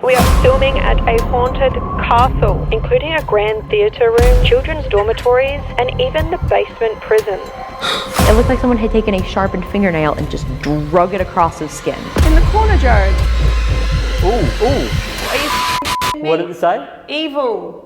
We are filming at a haunted castle, including a grand theatre room, children's dormitories, and even the basement prison. It looked like someone had taken a sharpened fingernail and just drug it across his skin. In the corner, Jared. Ooh, ooh. Are you What did it say? evil?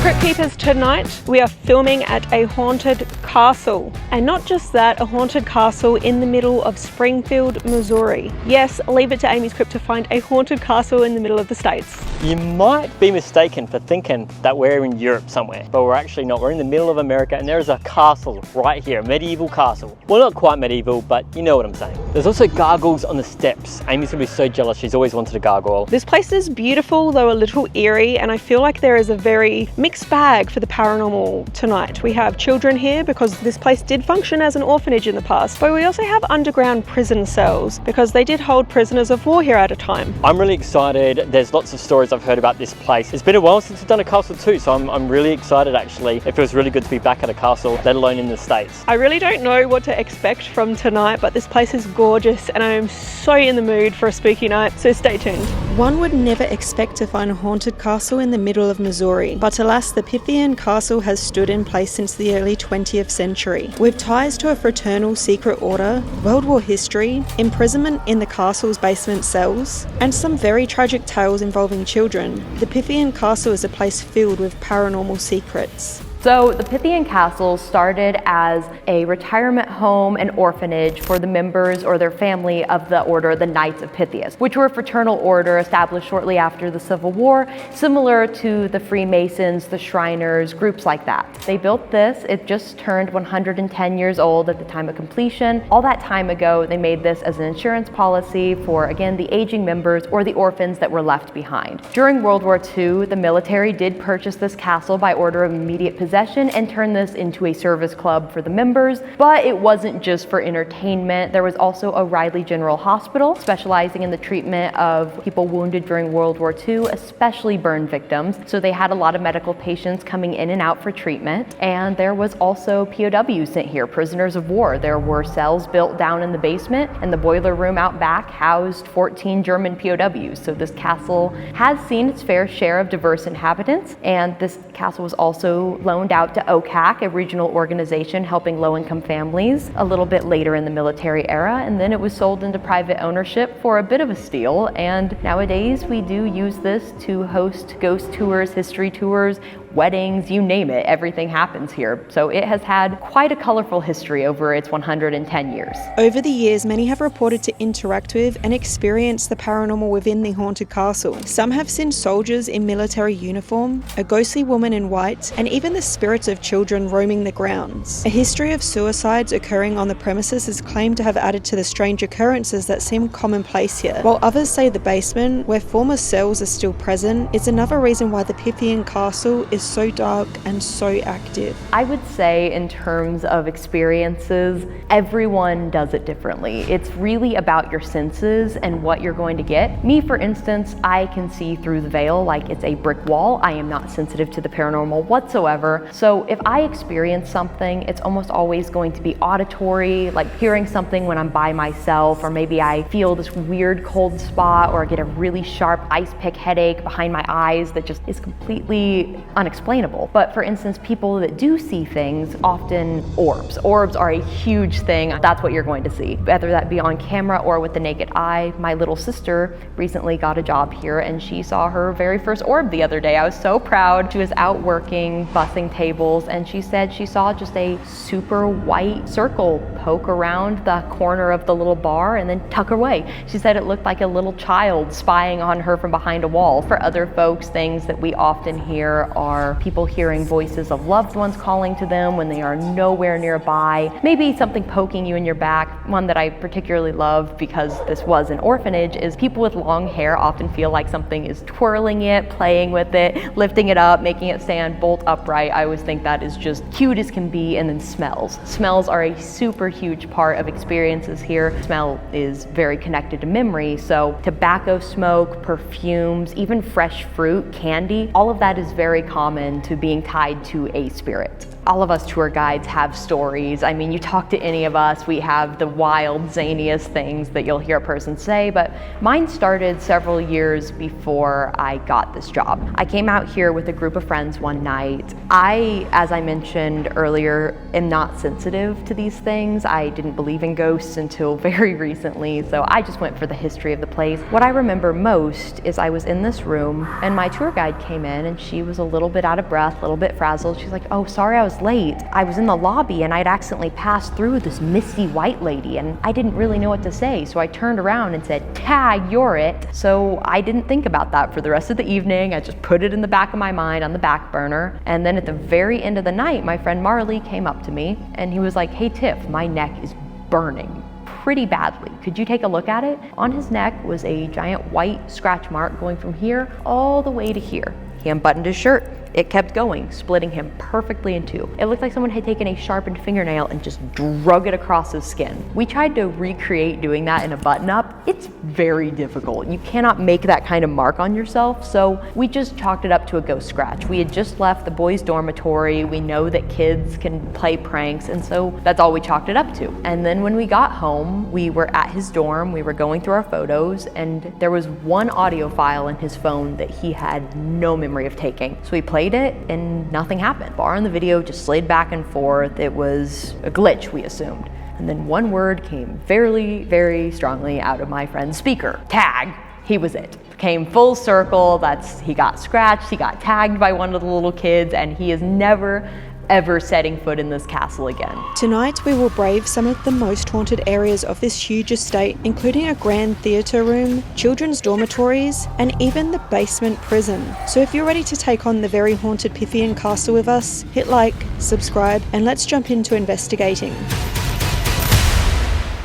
Crypt Keepers, tonight we are filming at a haunted castle. And not just that, a haunted castle in the middle of Springfield, Missouri. Yes, leave it to AmysCrypt to find a haunted castle in the middle of the States. You might be mistaken for thinking that we're in Europe somewhere, but we're actually not. We're in the middle of America and there's a castle right here, a medieval castle. Well, not quite medieval, but you know what I'm saying. There's also gargoyles on the steps. Amy's gonna be so jealous, she's always wanted a gargoyle. This place is beautiful, though a little eerie, and I feel like there is a very mixed bag for the paranormal tonight. We have children here because this place did function as an orphanage in the past, but we also have underground prison cells because they did hold prisoners of war here at a time. I'm really excited. There's lots of stories I've heard about this place. It's been a while since I've done a castle too, so I'm really excited actually. It feels really good to be back at a castle, let alone in the States. I really don't know what to expect from tonight, but this place is gorgeous and I am so in the mood for a spooky night, so stay tuned. One would never expect to find a haunted castle in the middle of Missouri, but alas, the Pythian Castle has stood in place since the early 20th century. With ties to a fraternal secret order, World War history, imprisonment in the castle's basement cells, and some very tragic tales involving children, the Pythian Castle is a place filled with paranormal secrets. So the Pythian Castle started as a retirement home and orphanage for the members or their family of the order, the Knights of Pythias, which were a fraternal order established shortly after the Civil War, similar to the Freemasons, the Shriners, groups like that. They built this, it just turned 110 years old at the time of completion. All that time ago, they made this as an insurance policy for, again, the aging members or the orphans that were left behind. During World War II, the military did purchase this castle by order of immediate possession and turn this into a service club for the members, but it wasn't just for entertainment. There was also a Riley General Hospital specializing in the treatment of people wounded during World War II, especially burn victims. So they had a lot of medical patients coming in and out for treatment. And there was also POWs sent here, prisoners of war. There were cells built down in the basement, and the boiler room out back housed 14 German POWs. So this castle has seen its fair share of diverse inhabitants, and this castle was also loaned out to OCAC, a regional organization helping low-income families, a little bit later in the military era, and then it was sold into private ownership for a bit of a steal. And nowadays we do use this to host ghost tours, history tours, weddings, you name it, everything happens here. So it has had quite a colorful history over its 110 years. Over the years, many have reported to interact with and experience the paranormal within the haunted castle. Some have seen soldiers in military uniform, a ghostly woman in white, and even the spirits of children roaming the grounds. A history of suicides occurring on the premises is claimed to have added to the strange occurrences that seem commonplace here, while others say the basement, where former cells are still present, is another reason why the Pythian Castle is so dark and so active. I would say in terms of experiences, everyone does it differently. It's really about your senses and what you're going to get. Me, for instance, I can see through the veil like it's a brick wall. I am not sensitive to the paranormal whatsoever. So if I experience something, it's almost always going to be auditory, like hearing something when I'm by myself, or maybe I feel this weird cold spot, or I get a really sharp ice pick headache behind my eyes that just is completely unexplainable. But for instance, people that do see things, often orbs. Orbs are a huge thing. That's what you're going to see, whether that be on camera or with the naked eye. My little sister recently got a job here and she saw her very first orb the other day. I was so proud. She was out working, bussing tables, and she said she saw just a super white circle poke around the corner of the little bar and then tuck away. She said it looked like a little child spying on her from behind a wall. For other folks, things that we often hear are are people hearing voices of loved ones calling to them when they are nowhere nearby. Maybe something poking you in your back. One that I particularly love, because this was an orphanage, is people with long hair often feel like something is twirling it, playing with it, lifting it up, making it stand bolt upright. I always think that is just cute as can be. And then smells. Smells are a super huge part of experiences here. Smell is very connected to memory, so tobacco smoke, perfumes, even fresh fruit, candy, all of that is very common to being tied to a spirit. All of us tour guides have stories. I mean, you talk to any of us, we have the wild, zaniest things that you'll hear a person say, but mine started several years before I got this job. I came out here with a group of friends one night. I, as I mentioned earlier, am not sensitive to these things. I didn't believe in ghosts until very recently, so I just went for the history of the place. What I remember most is I was in this room and my tour guide came in and she was a little bit out of breath, a little bit frazzled. She's like, "Oh, sorry I was late. I was in the lobby and I'd accidentally passed through this misty white lady and I didn't really know what to say, so I turned around and said, 'Tag, you're it.'" So I didn't think about that for the rest of the evening. I just put it in the back of my mind on the back burner. And then at the very end of the night, my friend Marley came up to me and he was like, "Hey Tiff, my neck is burning pretty badly. Could you take a look at it?" On his neck was a giant white scratch mark going from here all the way to here. He unbuttoned his shirt. It kept going, splitting him perfectly in two. It looked like someone had taken a sharpened fingernail and just drug it across his skin. We tried to recreate doing that in a button-up. It's very difficult. You cannot make that kind of mark on yourself, so we just chalked it up to a ghost scratch. We had just left the boys' dormitory. We know that kids can play pranks, and so that's all we chalked it up to. And then when we got home, we were at his dorm, we were going through our photos, and there was one audio file in his phone that he had no memory of taking. So we played it and nothing happened. Bar in the video just slid back and forth. It was a glitch, we assumed. And then one word came very, very strongly out of my friend's speaker. Tag. He was it. Came full circle. He got scratched, he got tagged by one of the little kids, and he is never ever setting foot in this castle again. Tonight we will brave some of the most haunted areas of this huge estate, including a grand theatre room, children's dormitories, and even the basement prison. So if you're ready to take on the very haunted Pythian Castle with us, hit like, subscribe, and let's jump into investigating.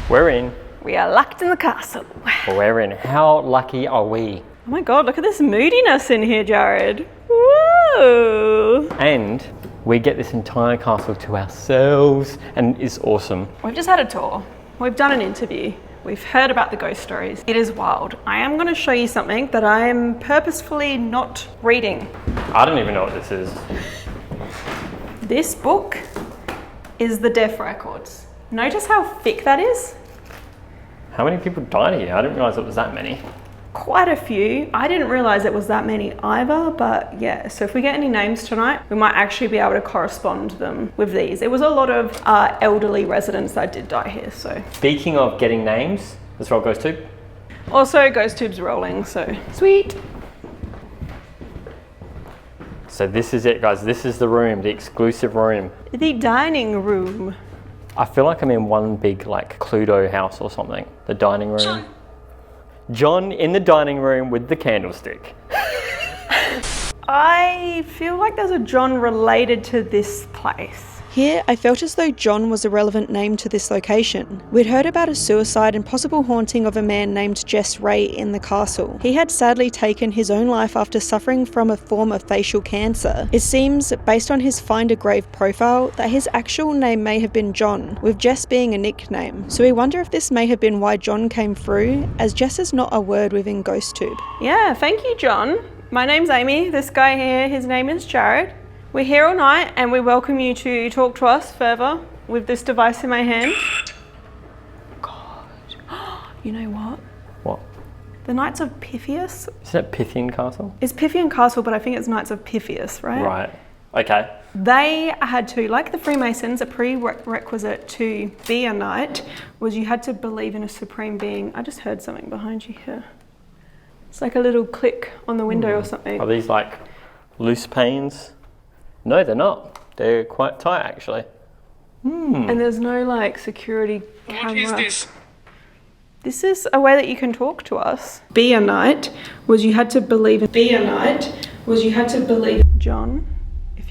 We're in. We are locked in the castle. We're in. How lucky are we? Oh my god, look at this moodiness in here, Jared. Whoa! And we get this entire castle to ourselves, and it's awesome. We've just had a tour. We've done an interview. We've heard about the ghost stories. It is wild. I am going to show you something that I am purposefully not reading. I don't even know what this is. This book is the death records. Notice how thick that is? How many people died here? I didn't realize it was that many. Quite a few. I didn't realize it was that many either, but yeah. So if we get any names tonight, we might actually be able to correspond them with these. It was a lot of elderly residents that did die here, so. Speaking of getting names, let's roll GhostTube. Also, GhostTube's rolling, so. Sweet. So this is it, guys. This is the room, the exclusive room. The dining room. I feel like I'm in one big like Cluedo house or something. The dining room. John in the dining room with the candlestick. I feel like there's a John related to this place. Here, I felt as though John was a relevant name to this location. We'd heard about a suicide and possible haunting of a man named Josef Rae in the castle. He had sadly taken his own life after suffering from a form of facial cancer. It seems, based on his Find a Grave profile, that his actual name may have been John, with Jess being a nickname. So we wonder if this may have been why John came through, as Jess is not a word within GhostTube. Yeah, thank you, John. My name's Amy. This guy here, his name is Jared. We're here all night and we welcome you to talk to us further with this device in my hand. God. You know what? What? The Knights of Pythias? Isn't it Pythian Castle? It's Pythian Castle, but I think it's Knights of Pythias, right? Right. Okay. They had to, like the Freemasons, a prerequisite to be a knight was you had to believe in a supreme being. I just heard something behind you here. It's like a little click on the window or something. Are these like loose panes? No, they're not. They're quite tight, actually. And there's no like security camera. What is this? This is a way that you can talk to us. Be a knight was you had to believe. Be a knight was you had to believe. John,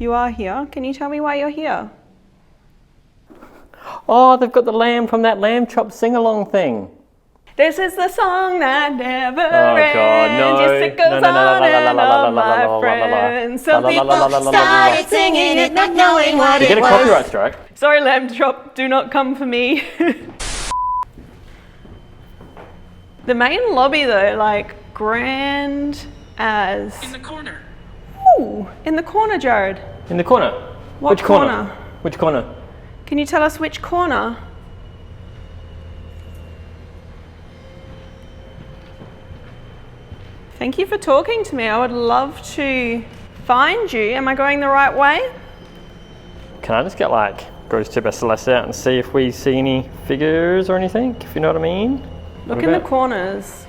If you are here, can you tell me why you're here? Oh, they've got the lamb from that lamb chop sing-along thing. This is the song that never Oh God, no. ends. Yes, it goes on and on, my friend. Some people started singing it, not knowing what You it get a was. copyright strike. Sorry, lamb chop, do not come for me. The main lobby though, like grand as. In the corner. Ooh, in the corner, Jared. In the corner. What Which corner? corner? Which corner? Can you tell us which corner? Thank you for talking to me. I would love to find you. Am I going the right way? Can I just get like GhostTube Celeste out and see if we see any figures or anything, if you know what I mean? Look in the corners.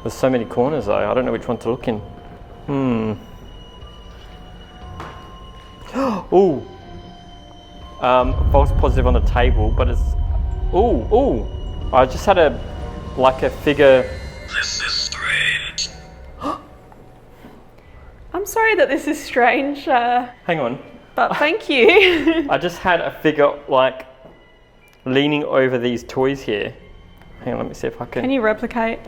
There's so many corners though, I don't know which one to look in. Ooh. False positive on the table, but it's... Ooh. I just had a figure... This is strange. I'm sorry that this is strange, Hang on. but thank you. I just had a figure like leaning over these toys here. Hang on, let me see if I can... Can you replicate?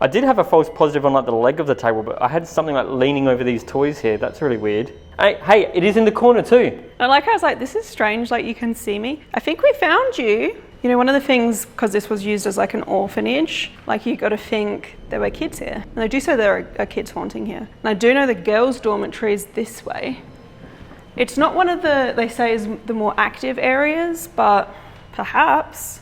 I did have a false positive on like the leg of the table, but I had something like leaning over these toys here. That's really weird. Hey, it is in the corner too. I like how I was like, this is strange, like you can see me. I think we found you. You know, one of the things, because this was used as like an orphanage, like you got to think there were kids here. And they do say there are kids haunting here. And I do know the girls' dormitory is this way. It's not one of the, they say, is the more active areas, but perhaps.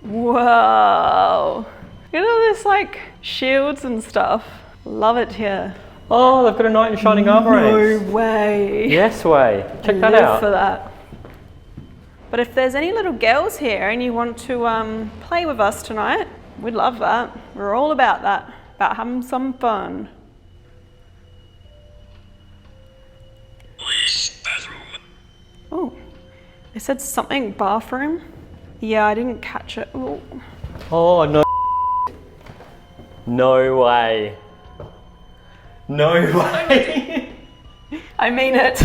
Whoa. Look at all this like shields and stuff. Love it here. Oh, they've got a knight in shining armor. No way. Yes way. Check that Live out. for that. But if there's any little girls here and you want to play with us tonight, we'd love that. We're all about that, about having some fun. Please, bathroom. Oh, it said something bathroom. Yeah, I didn't catch it. Ooh. Oh, no. No way. No way. I mean it.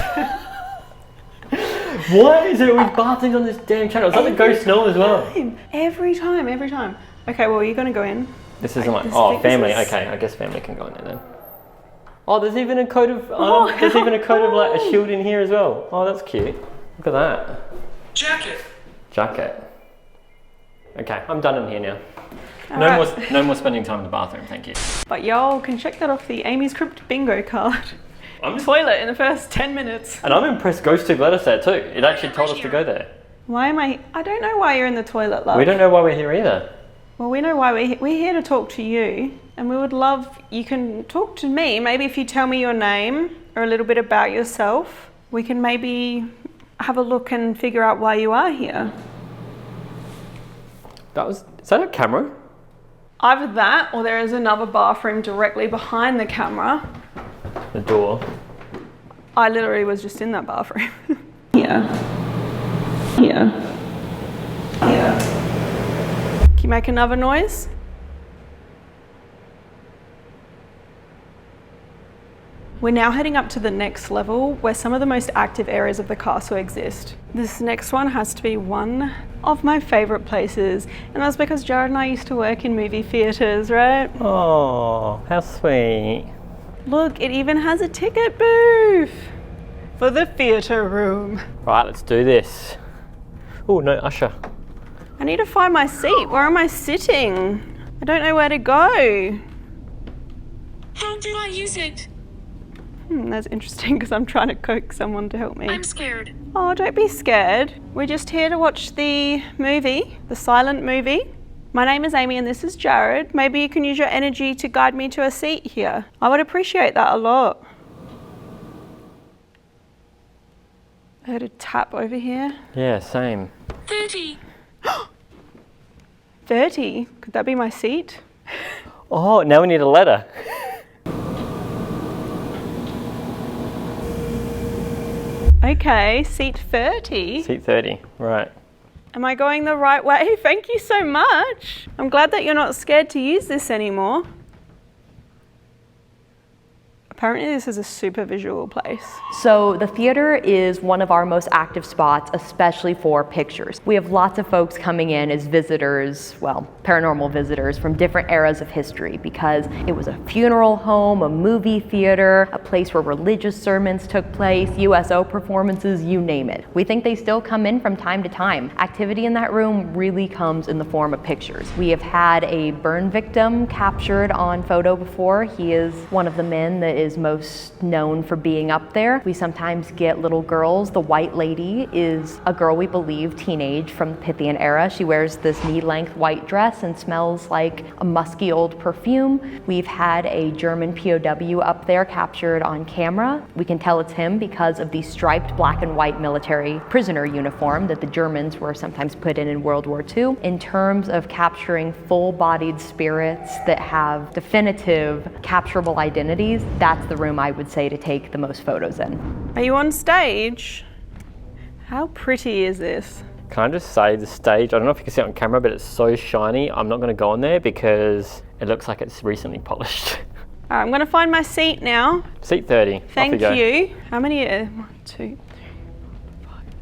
Why is there always bathrooms on this damn channel? Is that the ghost snow as well? Every time. Okay, well, you're going to go in. This isn't like, This oh, thing- family. this is- Okay, I guess family can go in there then. Oh, there's even a coat of, there's even a coat of like a shield in here as well. Oh, that's cute. Look at that. Jacket. Okay, I'm done in here now. No more spending time in the bathroom, thank you. But y'all can check that off the AmysCrypt bingo card. I'm Toilet in the first 10 minutes. And I'm impressed GhostTube let us there too. It actually told us to go there. Why am I don't know why you're in the toilet, love. We don't know why we're here either. Well, we know why we're here to talk to you, and we would love, you can talk to me, maybe if you tell me your name or a little bit about yourself, we can maybe have a look and figure out why you are here. Is that a camera? Either that, or there is another bathroom directly behind the camera. The door. I literally was just in that bathroom. Here. Can you make another noise? We're now heading up to the next level where some of the most active areas of the castle exist. This next one has to be one of my favourite places, and that's because Jared and I used to work in movie theatres, right? Oh, how sweet. Look, it even has a ticket booth for the theatre room. Right, let's do this. Oh, no, usher. I need to find my seat. Where am I sitting? I don't know where to go. How do I use it? That's interesting because I'm trying to coax someone to help me. I'm scared. Oh, don't be scared. We're just here to watch the movie, the silent movie. My name is Amy and this is Jared. Maybe you can use your energy to guide me to a seat here. I would appreciate that a lot. I heard a tap over here. Yeah, same. 30. 30? Could that be my seat? Oh, now we need a letter. Okay, seat 30. Seat 30, right. Am I going the right way? Thank you so much. I'm glad that you're not scared to use this anymore. Apparently this is a super visual place. So the theater is one of our most active spots, especially for pictures. We have lots of folks coming in as visitors, well, paranormal visitors from different eras of history, because it was a funeral home, a movie theater, a place where religious sermons took place, USO performances, you name it. We think they still come in from time to time. Activity in that room really comes in the form of pictures. We have had a burn victim captured on photo before. He is one of the men that is most known for being up there. We sometimes get little girls. The white lady is a girl we believe teenage from the Pythian era. She wears this knee-length white dress and smells like a musky old perfume. We've had a German POW up there captured on camera. We can tell it's him because of the striped black and white military prisoner uniform that the Germans were sometimes put in World War II. In terms of capturing full-bodied spirits that have definitive capturable identities, that's the room I would say to take the most photos in. Are you on stage? How pretty is this? Can I just say the stage, I don't know if you can see it on camera, but it's so shiny. I'm not going to go on there because it looks like it's recently polished. All right, I'm gonna find my seat now. Seat 30. Thank you. How many? 1, 2, 3, 4,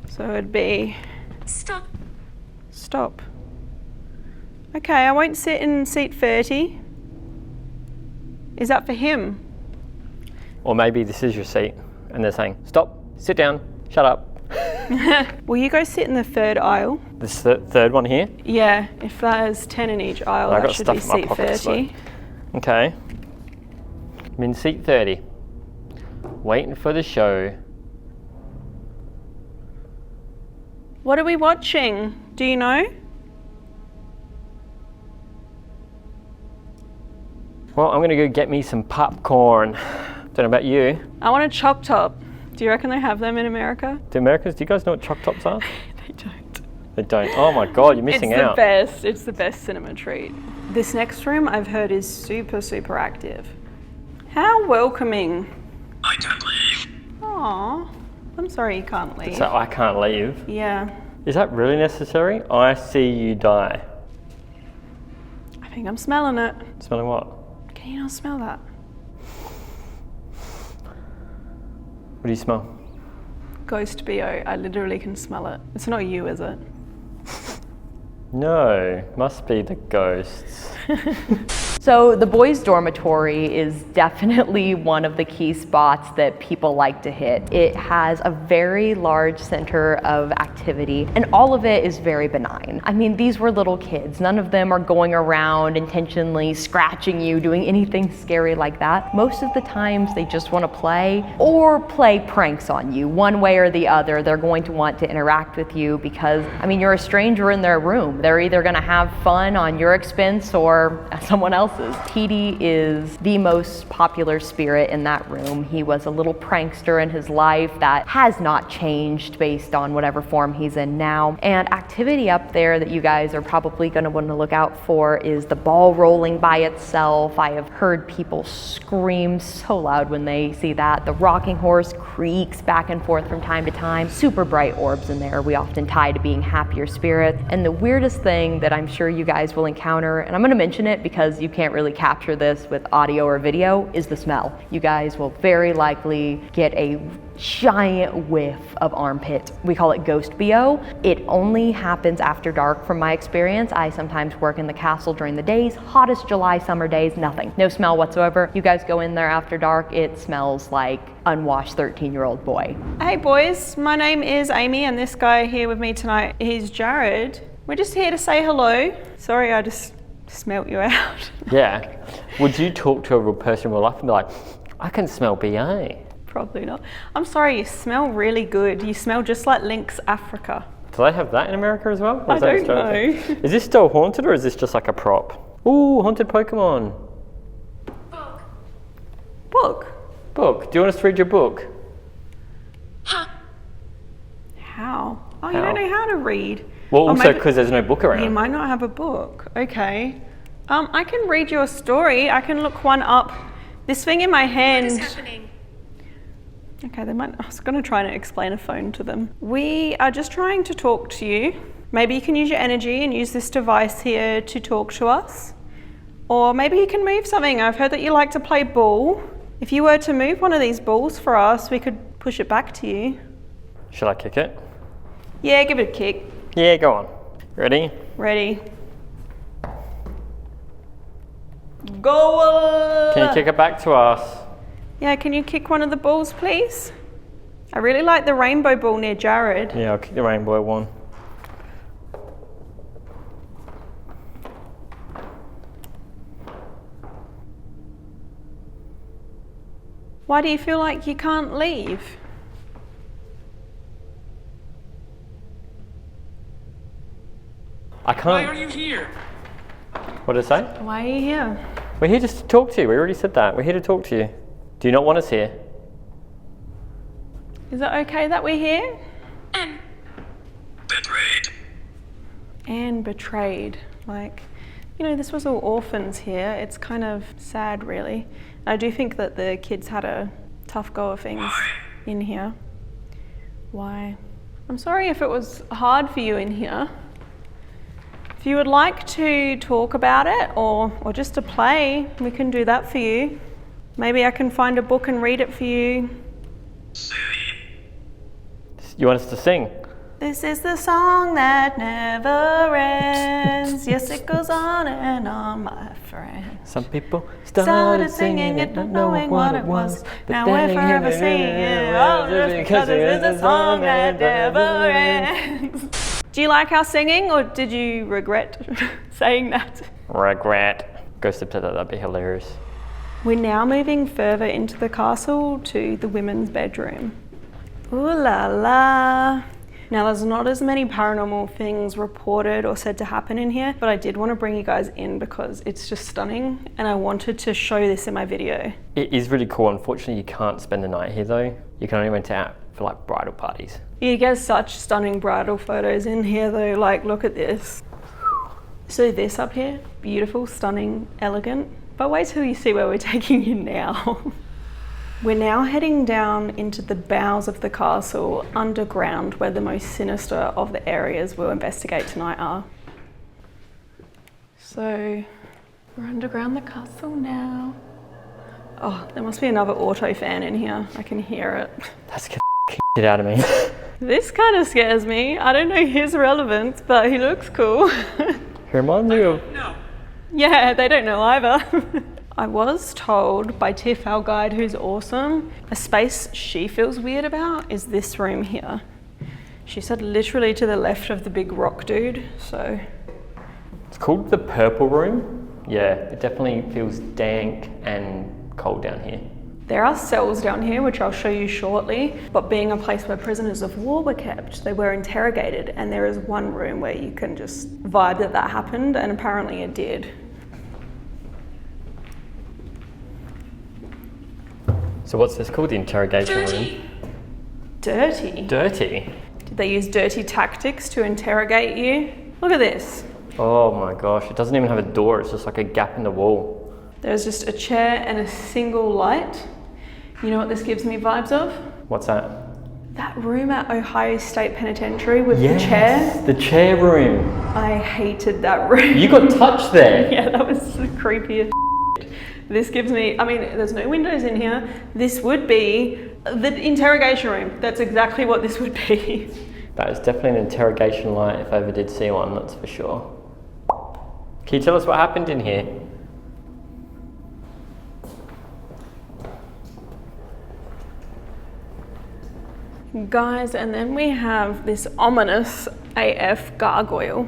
5. So it'd be. Stop. Stop. Okay, I won't sit in seat 30. Is that for him? Or maybe this is your seat and they're saying, stop, sit down, shut up. Will you go sit in the third aisle? This third one here? Yeah, if there's 10 in each aisle, I that got should stuff be in my seat pockets, 30. Okay. I'm in seat 30. Waiting for the show. What are we watching? Do you know? Well, I'm gonna go get me some popcorn. Don't know about you. I want a choc top. Do you reckon they have them in America? Do Americans, do you guys know what choc tops are? They don't. They don't. Oh my God, you're missing out. It's the best cinema treat. This next room I've heard is super, super active. How welcoming. I don't leave. Aw, I'm sorry you can't leave. So I can't leave. Yeah, Is that really necessary? I see you die. I think I'm smelling it. Smelling what? Can you not smell that? What do you smell? Ghost BO, I literally can smell it. It's not you, is it? No, must be the ghosts. So the boys' dormitory is definitely one of the key spots that people like to hit. It has a very large center of activity, and all of it is very benign. I mean, these were little kids. None of them are going around intentionally scratching you, doing anything scary like that. Most of the times they just want to play or play pranks on you. One way or the other, they're going to want to interact with you because, I mean, you're a stranger in their room. They're either going to have fun on your expense or someone else's. TD is the most popular spirit in that room. He was a little prankster in his life that has not changed based on whatever form he's in now. And activity up there that you guys are probably going to want to look out for is the ball rolling by itself. I have heard people scream so loud when they see that. The rocking horse creaks back and forth from time to time. Super bright orbs in there we often tie to being happier spirits. And the weirdest thing that I'm sure you guys will encounter, and I'm going to mention it because you can't really capture this with audio or video, is the smell. You guys will very likely get a giant whiff of armpit. We call it ghost BO. It only happens after dark from my experience. I sometimes work in the castle during the days, hottest July summer days, nothing. No smell whatsoever. You guys go in there after dark, it smells like unwashed 13-year-old boy. Hey boys, my name is Amy and this guy here with me tonight is Jared. We're just here to say hello. Sorry, I just smelt you out. Yeah. Would you talk to a real person in real life and be like, I can smell BA? Probably not. I'm sorry, you smell really good. You smell just like Lynx Africa. Do they have that in America as well? Or I is that don't Australian? know. Is this still haunted or is this just like a prop? Ooh, haunted Pokemon. Book? Book. Do you want us to read your book? Huh. How? Oh, you How? don't know how to read. Well, Or also maybe- because there's no book You around. might not have a book. Okay. I can read you a story. I can look one up. This thing in my hand. What is happening? Okay, I was going to try and explain a phone to them. We are just trying to talk to you. Maybe you can use your energy and use this device here to talk to us. Or maybe you can move something. I've heard that you like to play ball. If you were to move one of these balls for us, we could push it back to you. Should I kick it? Yeah, give it a kick. Yeah, go on. Ready? Ready. Go! Can you kick it back to us? Yeah, can you kick one of the balls, please? I really like the rainbow ball near Jared. Yeah, I'll kick the rainbow one. Why do you feel like you can't leave? I can't. Why are you here? What did it say? Why are you here? We're here just to talk to you. We already said that. We're here to talk to you. Do you not want us here? Is it okay that we're here? And betrayed. And betrayed. Like, you know, this was all orphans here. It's kind of sad, really. I do think that the kids had a tough go of things in here. Why? I'm sorry if it was hard for you in here. If you would like to talk about it or just to play, we can do that for you. Maybe I can find a book and read it for you. You want us to sing? This is the song that never ends. Yes, it goes on and on, my friend. Some people Started singing it, not knowing what it was. Now we're forever singing it, all just because it is a song that never ends. Do you like our singing, or did you regret saying that? Regret. GhostTube said that'd be hilarious. We're now moving further into the castle to the women's bedroom. Ooh la la. Now there's not as many paranormal things reported or said to happen in here, but I did want to bring you guys in because it's just stunning and I wanted to show this in my video. It is really cool. Unfortunately, you can't spend the night here though. You can only rent it out for like bridal parties. You get such stunning bridal photos in here though, like look at this. So this up here, beautiful, stunning, elegant, but wait till you see where we're taking you now. We're now heading down into the bowels of the castle, underground, where the most sinister of the areas we'll investigate tonight are. So, we're underground the castle now. Oh, there must be another auto fan in here. I can hear it. That's gonna shit out of me. This kind of scares me. I don't know his relevance, but he looks cool. He reminds me of... No. Yeah, they don't know either. I was told by Tiff, our guide, who's awesome, a space she feels weird about is this room here. She said literally to the left of the big rock dude, so. It's called the Purple Room. Yeah, it definitely feels dank and cold down here. There are cells down here, which I'll show you shortly, but being a place where prisoners of war were kept, they were interrogated, and there is one room where you can just vibe that happened, and apparently it did. So what's this called? The interrogation room? Dirty? Dirty? Did they use dirty tactics to interrogate you? Look at this. Oh my gosh, it doesn't even have a door, it's just like a gap in the wall. There's just a chair and a single light. You know what this gives me vibes of? What's that? That room at Ohio State Penitentiary with the chair. The chair room. I hated that room. You got touched there. Yeah, that was the creepiest. This gives me, I mean, there's no windows in here. This would be the interrogation room. That's exactly what this would be. That is definitely an interrogation light if I ever did see one, that's for sure. Can you tell us what happened in here? Guys, and then we have this ominous AF gargoyle.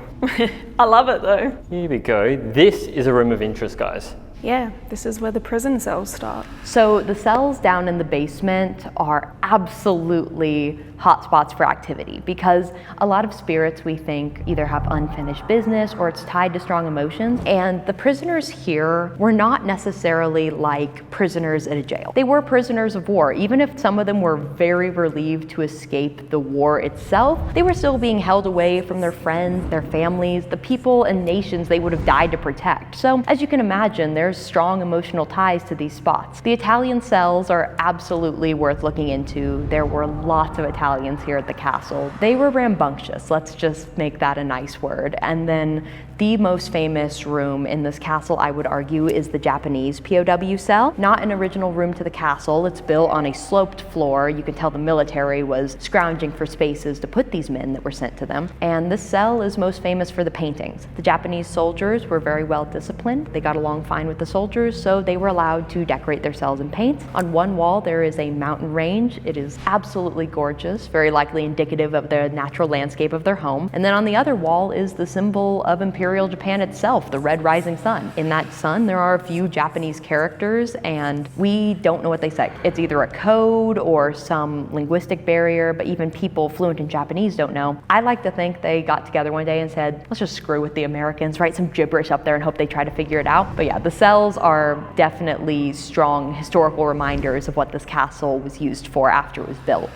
I love it though. Here we go. This is a room of interest, guys. Yeah, this is where the prison cells start. So the cells down in the basement are absolutely hotspots for activity because a lot of spirits we think either have unfinished business or it's tied to strong emotions. And the prisoners here were not necessarily like prisoners at a jail. They were prisoners of war. Even if some of them were very relieved to escape the war itself, they were still being held away from their friends, their families, the people and nations they would have died to protect. So as you can imagine, there's strong emotional ties to these spots. The Italian cells are absolutely worth looking into. There were lots of Italian Italians here at the castle. They were rambunctious, let's just make that a nice word. And then the most famous room in this castle, I would argue, is the Japanese POW cell. Not an original room to the castle, it's built on a sloped floor. You can tell the military was scrounging for spaces to put these men that were sent to them. And this cell is most famous for the paintings. The Japanese soldiers were very well disciplined. They got along fine with the soldiers, so they were allowed to decorate their cells in paint. On one wall, there is a mountain range. It is absolutely gorgeous, very likely indicative of the natural landscape of their home. And then on the other wall is the symbol of Imperial Japan itself, the red rising sun. In that sun, there are a few Japanese characters, and we don't know what they say. It's either a code or some linguistic barrier, but even people fluent in Japanese don't know. I like to think they got together one day and said, let's just screw with the Americans, write some gibberish up there and hope they try to figure it out. But yeah, the cells are definitely strong historical reminders of what this castle was used for after it was built.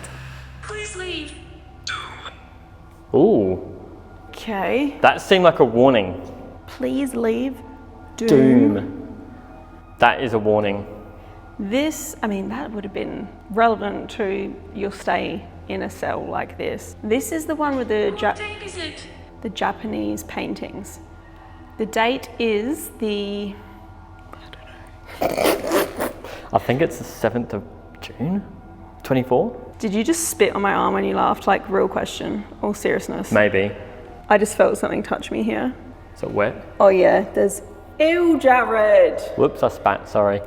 Please leave. Ooh, Okay. that seemed like a warning. Please leave. Doom. That is a warning. This, I mean, that would have been relevant to your stay in a cell like this. This is the one with the What date is it? Japanese paintings. The date is the, I think it's the 7th of June, 24? did you just spit on my arm when you laughed? Like, real question, all seriousness. Maybe. I just felt something touch me here. Is it wet? Oh yeah, there's, ew, Jared. Whoops, I spat, sorry.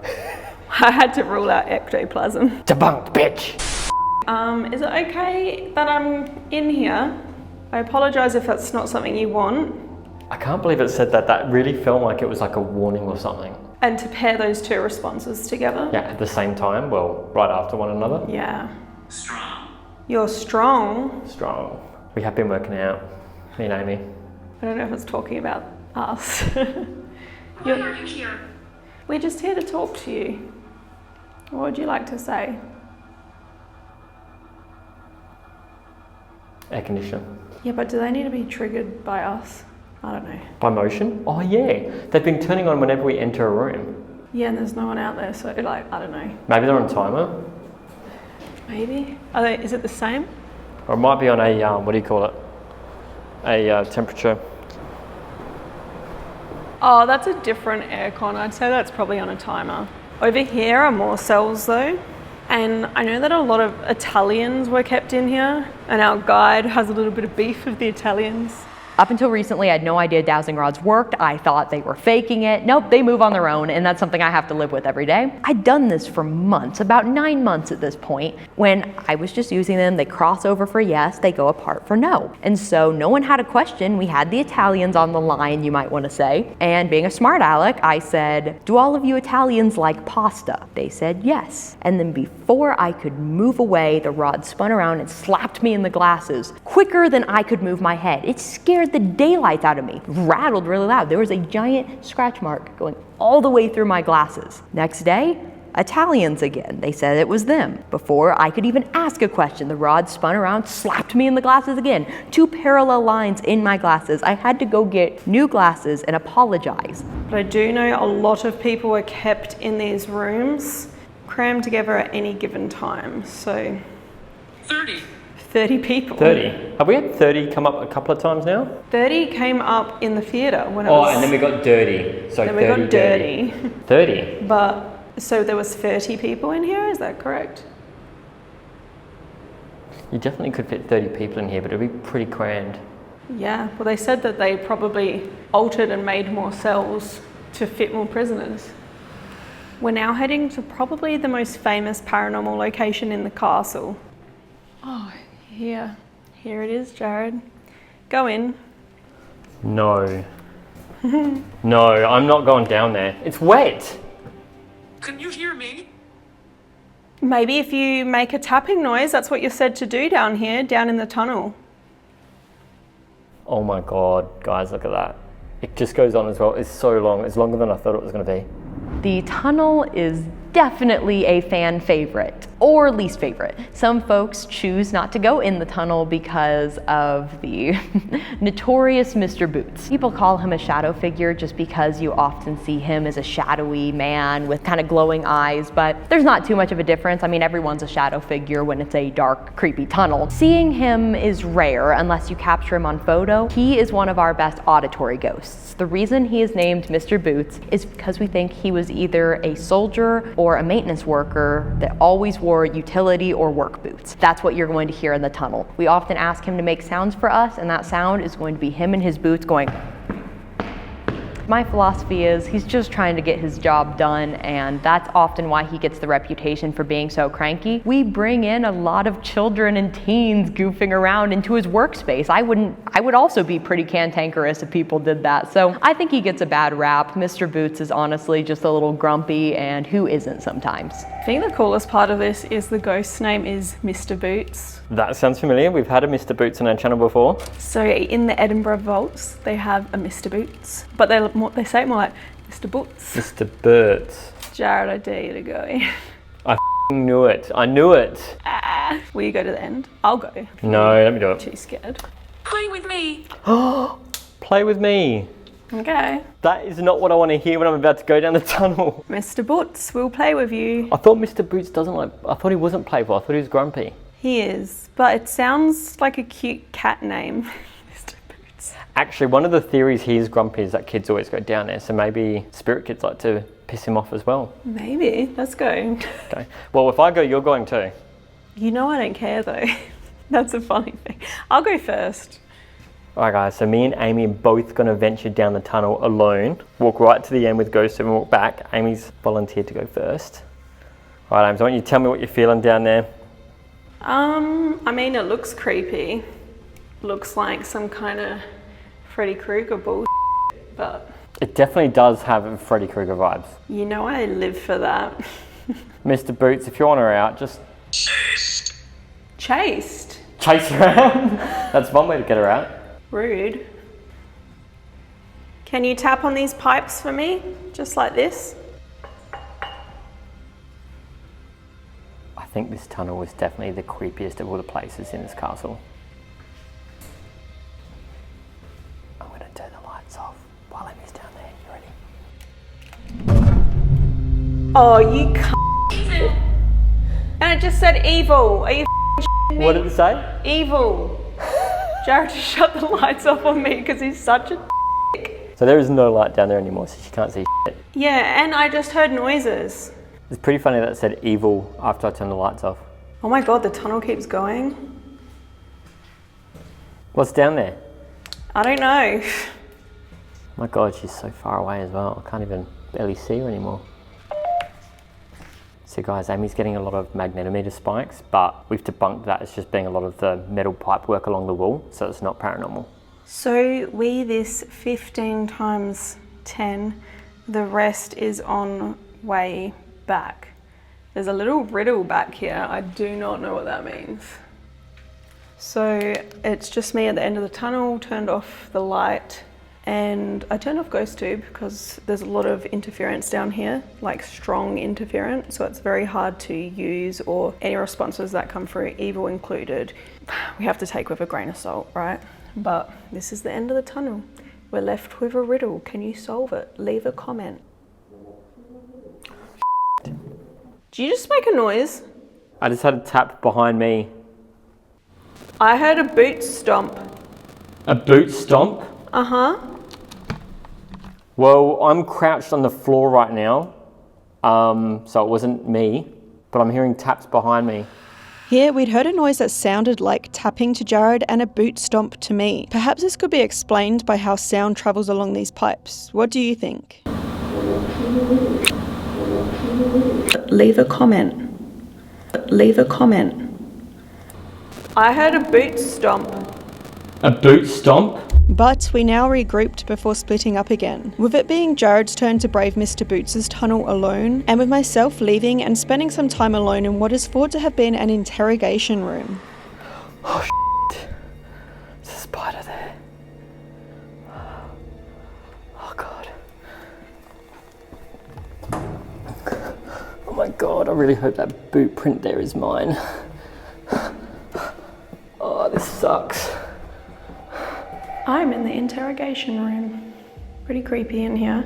I had to rule out ectoplasm. Debunked, bitch! Is it okay that I'm in here? I apologise if that's not something you want. I can't believe it said that. That really felt like it was like a warning or something. And to pair those two responses together. Yeah, at the same time, well, right after one another. Yeah. Strong. You're strong. Strong. We have been working out, me and Amy. I don't know if it's talking about us. Why are you here? We're just here to talk to you. What would you like to say? Air conditioner. Yeah, but do they need to be triggered by us? I don't know. By motion? Oh yeah, they've been turning on whenever we enter a room. Yeah, and there's no one out there, so like, I don't know. Maybe they're on timer, Maybe. Are they, is it the same? or it might be on a, what do you call it? A temperature. Oh, that's a different aircon. I'd say that's probably on a timer. Over here are more cells though. And I know that a lot of Italians were kept in here, and our guide has a little bit of beef with the Italians. Up until recently, I had no idea dowsing rods worked. I thought they were faking it. Nope, they move on their own, and that's something I have to live with every day. I'd done this for months, about 9 months at this point. When I was just using them, they cross over for yes, they go apart for no. And so no one had a question. We had the Italians on the line, you might want to say. And being a smart aleck, I said, do all of you Italians like pasta? They said yes. And then before I could move away, the rod spun around and slapped me in the glasses quicker than I could move my head. It scared the daylights out of me, rattled really loud. There was a giant scratch mark going all the way through my glasses. Next day, Italians again. They said it was them. Before I could even ask a question, the rod spun around, slapped me in the glasses again. 2 parallel lines in my glasses. I had to go get new glasses and apologize. But I do know a lot of people were kept in these rooms, crammed together at any given time. So 30. 30 people. 30. Have we had 30 come up a couple of times now? 30 came up in the theatre when it Oh, was... and then we got dirty. So then 30, we got dirty. 30. But, so there was 30 people in here, is that correct? You definitely could fit 30 people in here, but it'd be pretty crammed. Yeah, well they said that they probably altered and made more cells to fit more prisoners. We're now heading to probably the most famous paranormal location in the castle. Oh, here it is, Jared. Go in. No. No, I'm not going down there. It's wet. Can you hear me? Maybe if you make a tapping noise, that's what you're said to do down here, down in the tunnel. Oh my God, guys, look at that. It just goes on as well. It's so long. It's longer than I thought it was going to be. The tunnel is definitely a fan favorite. or least favorite. Some folks choose not to go in the tunnel because of the notorious Mr. Boots. People call him a shadow figure just because you often see him as a shadowy man with kind of glowing eyes, but there's not too much of a difference. I mean, everyone's a shadow figure when it's a dark, creepy tunnel. Seeing him is rare unless you capture him on photo. He is one of our best auditory ghosts. The reason he is named Mr. Boots is because we think he was either a soldier or a maintenance worker that always wore utility or work boots. That's what you're going to hear in the tunnel. We often ask him to make sounds for us, and that sound is going to be him in his boots going. My philosophy is he's just trying to get his job done, and that's often why he gets the reputation for being so cranky. We bring in a lot of children and teens goofing around into his workspace. I would also be pretty cantankerous if people did that. So I think he gets a bad rap. Mr. Boots is honestly just a little grumpy, and who isn't sometimes? I think the coolest part of this is the ghost's name is Mr. Boots. That sounds familiar. We've had a Mr. Boots on our channel before. So in the Edinburgh vaults, they have a Mr. Boots, but they say it more like Mr. Boots. Mr. Boots. Jared, I dare you to go. I knew it. I knew it. Will you go to the end? I'll go. No, let me do it. Too scared. Play with me. Play with me. Okay. That is not what I want to hear when I'm about to go down the tunnel. Mr. Boots, we'll play with you. I thought Mr. Boots doesn't like, I thought he wasn't playful. I thought he was grumpy. He is, but it sounds like a cute cat name. Mr. Boots. Actually, one of the theories he is grumpy is that kids always go down there, so maybe spirit kids like to piss him off as well. Maybe. Let's go. Okay. Well, if I go, you're going too. You know I don't care though. That's a funny thing. I'll go first. Alright guys, so me and Amy are both going to venture down the tunnel alone. Walk right to the end with GhostTube and walk back. Amy's volunteered to go first. Alright Amy, so I want you to tell me what you're feeling down there. I mean, it looks creepy. Looks like some kind of Freddy Krueger bullshit, but... It definitely does have Freddy Krueger vibes. You know I live for that. Mr. Boots, if you want her out, just... Chased. Chased? Chase her out. That's one way to get her out. Rude. Can you tap on these pipes for me? Just like this? I think this tunnel was definitely the creepiest of all the places in this castle. I'm going to turn the lights off while Amy's down there. You ready? Oh, you c***. And it just said evil. Are you me? What did it say? Evil. Jared just shut the lights off on me because he's such a So there is no light down there anymore, so she can't see shit. Yeah, and I just heard noises. It's pretty funny that it said evil after I turned the lights off. Oh my god, the tunnel keeps going. What's down there? I don't know. My god, she's so far away as well. I can't even barely see her anymore. So guys, Amy's getting a lot of magnetometer spikes, but we've debunked that as just being a lot of the metal pipe work along the wall, so it's not paranormal. So we this 15 times 10, the rest is on way back. There's a little riddle back here. I do not know what that means. So it's just me at the end of the tunnel, turned off the light, and I turned off GhostTube because there's a lot of interference down here, like strong interference, so it's very hard to use, or any responses that come through, evil included, we have to take with a grain of salt, right? But this is the end of the tunnel. We're left with a riddle. Can you solve it? Leave a comment. Did you just make a noise? I just had a tap behind me. I heard a boot stomp. A boot stomp? Uh-huh. Well, I'm crouched on the floor right now, so it wasn't me, but I'm hearing taps behind me. Here, we'd heard a noise that sounded like tapping to Jared and a boot stomp to me. Perhaps this could be explained by how sound travels along these pipes. What do you think? Leave a comment. Leave a comment. I heard a boot stomp. A boot stomp? But we now regrouped before splitting up again, with it being Jared's turn to brave Mr. Boots' tunnel alone, and with myself leaving and spending some time alone in what is thought to have been an interrogation room. Oh shit. There's a spider there. Oh god. Oh my god, I really hope that boot print there is mine. Oh, this sucks. I'm in the interrogation room. Pretty creepy in here.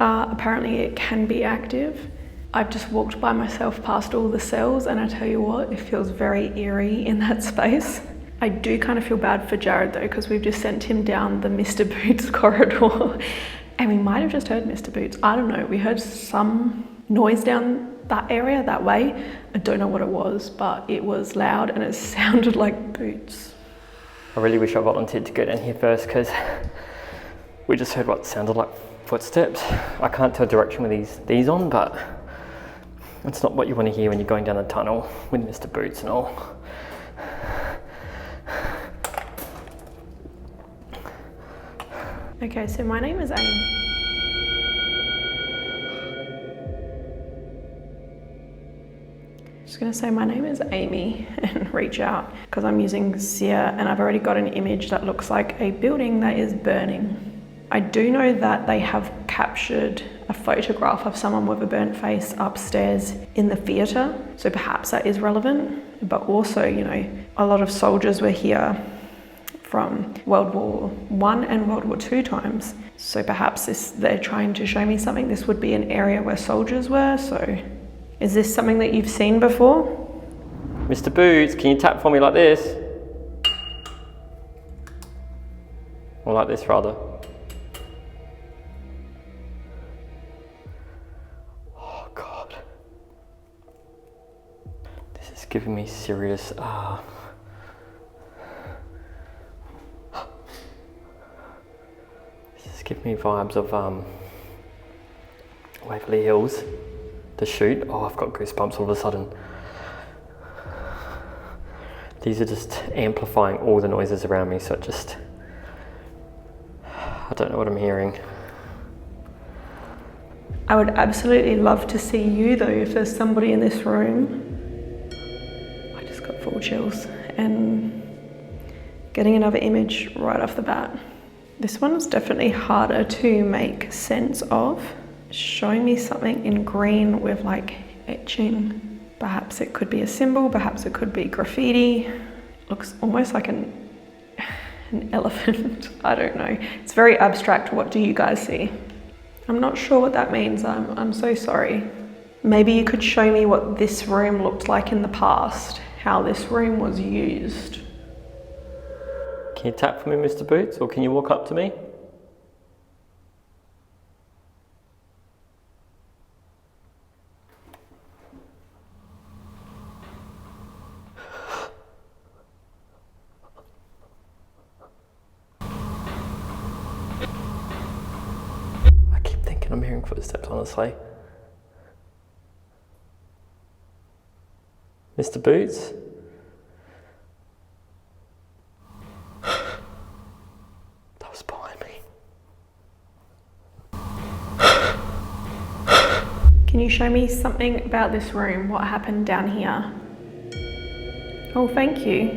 Apparently it can be active. I've just walked by myself past all the cells, and I tell you what, it feels very eerie in that space. I do kind of feel bad for Jared though, because we've just sent him down the Mr. Boots corridor. And we might have just heard Mr. Boots. I don't know, we heard some noise down that area, that way. I don't know what it was, but it was loud and it sounded like boots. I really wish I volunteered to go down here first, because we just heard what sounded like footsteps. I can't tell direction with these on, but it's not what you want to hear when you're going down the tunnel with Mr. Boots and all. Okay, so my name is Amy. Just gonna say my name is Amy and reach out, because I'm using Seer and I've already got an image that looks like a building that is burning. I do know that they have captured a photograph of someone with a burnt face upstairs in the theatre, so perhaps that is relevant. But also, you know, a lot of soldiers were here from World War I and World War II times. So perhaps they're trying to show me something. This would be an area where soldiers were, so is this something that you've seen before? Mr. Boots, can you tap for me like this? Or like this rather. Oh God. This is giving me serious give me vibes of Waverly Hills, the shoot. Oh, I've got goosebumps all of a sudden. These are just amplifying all the noises around me, so I don't know what I'm hearing. I would absolutely love to see you though, if there's somebody in this room. I just got full chills and getting another image right off the bat. This one's definitely harder to make sense of. Showing me something in green with like etching. Perhaps it could be a symbol, perhaps it could be graffiti. Looks almost like an elephant. I don't know. It's very abstract. What do you guys see? I'm not sure what that means. I'm so sorry. Maybe you could show me what this room looked like in the past, how this room was used. Can you tap for me, Mr. Boots, or can you walk up to me? I keep thinking I'm hearing footsteps, honestly. Mr. Boots? Can you show me something about this room? What happened down here? Oh, thank you.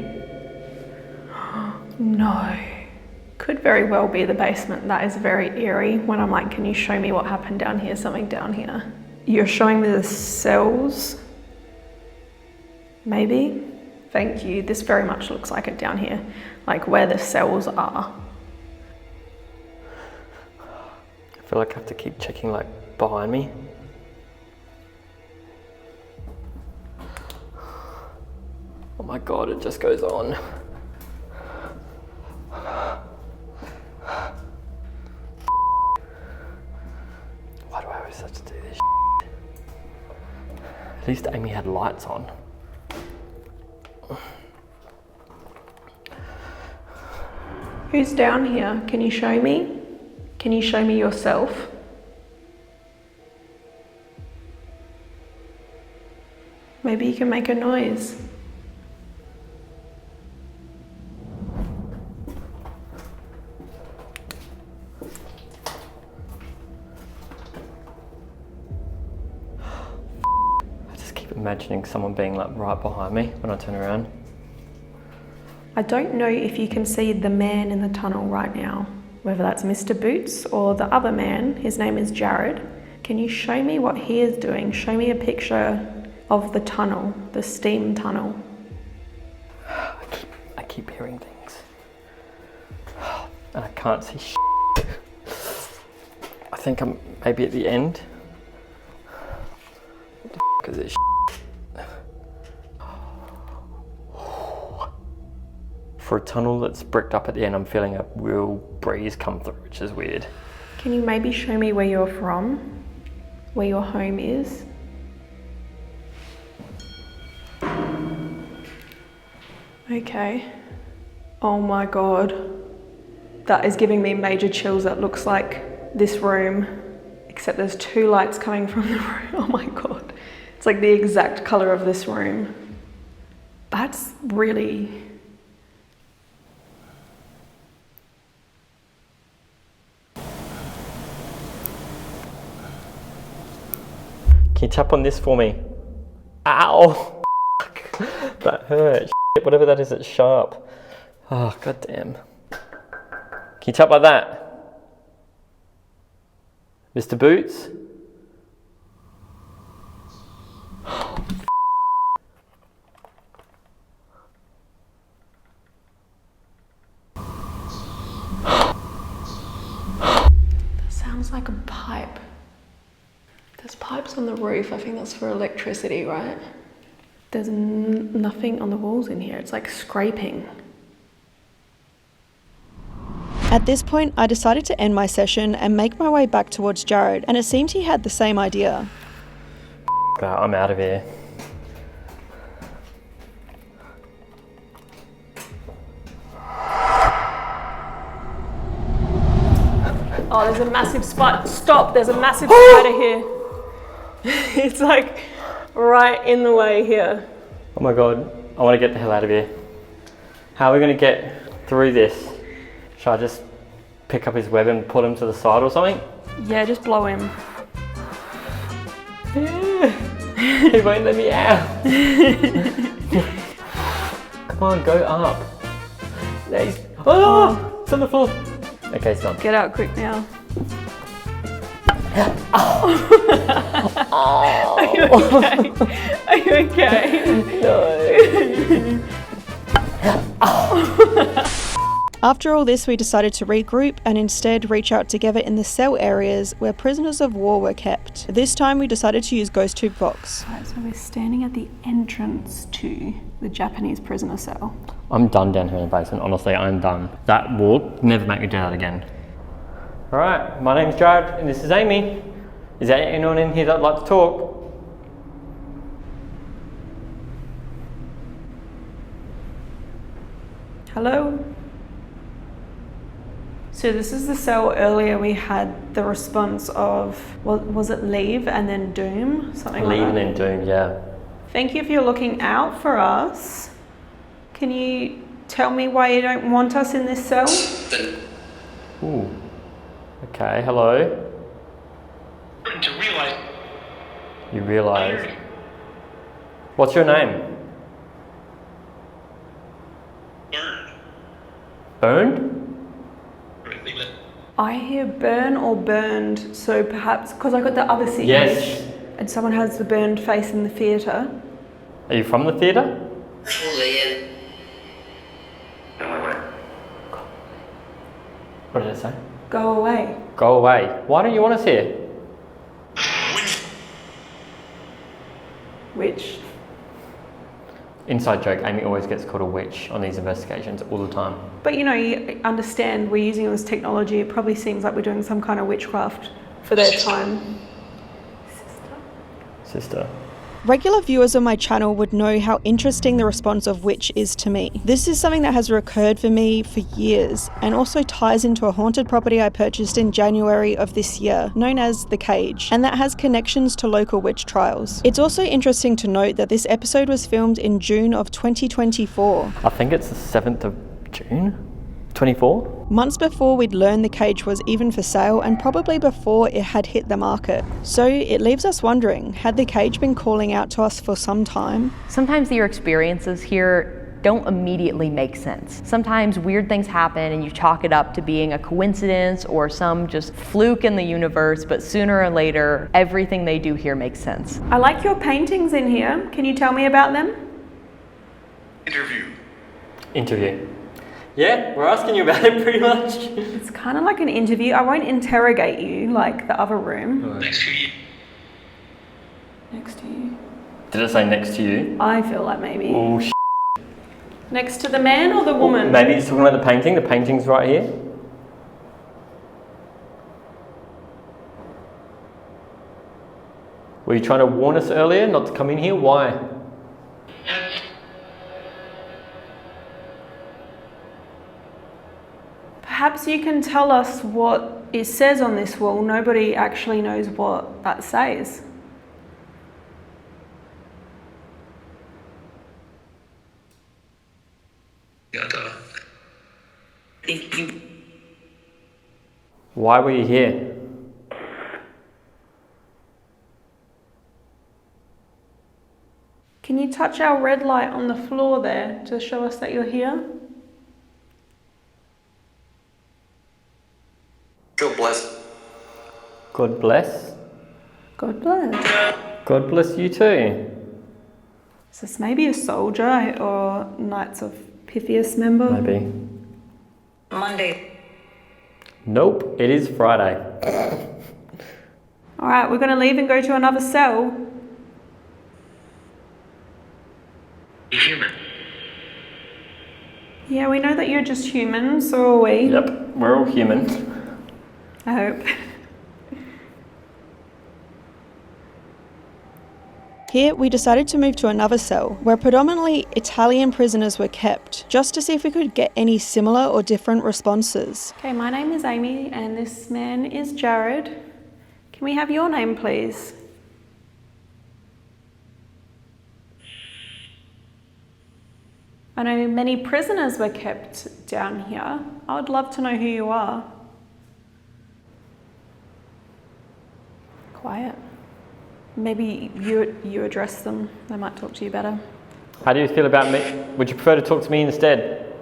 No. Could very well be the basement. That is very eerie when I'm like, can you show me what happened down here? Something down here. You're showing me the cells? Maybe? Thank you. This very much looks like it down here. Like where the cells are. I feel like I have to keep checking like behind me. Oh my God, it just goes on. Why do I always have to do this shit? At least Amy had lights on. Who's down here? Can you show me? Can you show me yourself? Maybe you can make a noise. Imagining someone being like right behind me when I turn around. I don't know if you can see the man in the tunnel right now, whether that's Mr. Boots or the other man. His name is Jared. Can you show me what he is doing? Show me a picture of the tunnel, the steam tunnel. I keep hearing things. And I can't see shit. I think I'm maybe at the end. What the f is this shit? For a tunnel that's bricked up at the end, I'm feeling a real breeze come through, which is weird. Can you maybe show me where you're from? Where your home is? Okay. Oh my god. That is giving me major chills. That looks like this room, except there's two lights coming from the room. Oh my god. It's like the exact color of this room. That's really... Can you tap on this for me? Ow! That hurt. Whatever that is, it's sharp. Oh, goddamn. Can you tap like that? Mr. Boots? That sounds like a pipe. There's pipes on the roof. I think that's for electricity, right? There's nothing on the walls in here. It's like scraping. At this point, I decided to end my session and make my way back towards Jared, and it seemed he had the same idea. I'm out of here. Oh, there's a massive spider. Stop, there's a massive spider here. It's like right in the way here. Oh my god, I want to get the hell out of here. How are we going to get through this? Should I just pick up his web and put him to the side or something? Yeah, just blow him. He won't let me out. Come on, go up. Nice. Oh, it's on the floor. Okay, it's done. Get out quick now. Oh. Are you okay? Are you okay? No. After all this, we decided to regroup and instead reach out together in the cell areas where prisoners of war were kept. This time we decided to use GhostTube Vox. Right, so we're standing at the entrance to the Japanese prisoner cell. I'm done down here in the basement, honestly, I'm done. That walk, never make me do that again. Alright, my name's Jared and this is Amy. Is there anyone in here that'd like to talk? Hello? So this is the cell earlier we had the response of, was it leave and then doom? Something like that. Leave and then doom, yeah. Thank you if you're looking out for us. Can you tell me why you don't want us in this cell? Ooh. Okay, hello. To realize. You realise. What's your name? Burn. Burned? Leave it. I hear burn or burned, so perhaps, because I got the other CH. Yes. And someone has the burned face in the theatre. Are you from the theatre? What did it say? Go away. Go away. Why don't you want us here? Which? Inside joke, Amy always gets called a witch on these investigations all the time. But you know, you understand we're using all this technology. It probably seems like we're doing some kind of witchcraft for their time. Sister. Regular viewers of my channel would know how interesting the response of witch is to me. This is something that has recurred for me for years and also ties into a haunted property I purchased in January of this year, known as The Cage, and that has connections to local witch trials. It's also interesting to note that this episode was filmed in June of 2024. I think it's the 7th of June? 24? Months before we'd learned The Cage was even for sale and probably before it had hit the market. So it leaves us wondering, had The Cage been calling out to us for some time? Sometimes your experiences here don't immediately make sense. Sometimes weird things happen and you chalk it up to being a coincidence or some just fluke in the universe, but sooner or later, everything they do here makes sense. I like your paintings in here. Can you tell me about them? Interview. Yeah, we're asking you about it pretty much. It's kind of like an interview. I won't interrogate you like the other room. Next to you. Next to you. Did it say next to you? I feel like maybe. Oh, Next to the man or the woman? maybe he's talking about the painting. The painting's right here. Were you trying to warn us earlier not to come in here? Why? Perhaps you can tell us what it says on this wall. Nobody actually knows what that says. Why were you here? Can you touch our red light on the floor there to show us that you're here? God bless. God bless. God bless. God bless you too. Is this maybe a soldier or Knights of Pythias member? Maybe. Monday. Nope, it is Friday. All right, we're going to leave and go to another cell. Be human. Yeah, we know that you're just human, so are we. Yep, we're all human. I hope. Here, we decided to move to another cell, where predominantly Italian prisoners were kept, just to see if we could get any similar or different responses. Okay, my name is Amy, and this man is Jared. Can we have your name, please? I know many prisoners were kept down here. I would love to know who you are. Quiet. Maybe you address them. They might talk to you better. How do you feel about me? Would you prefer to talk to me instead?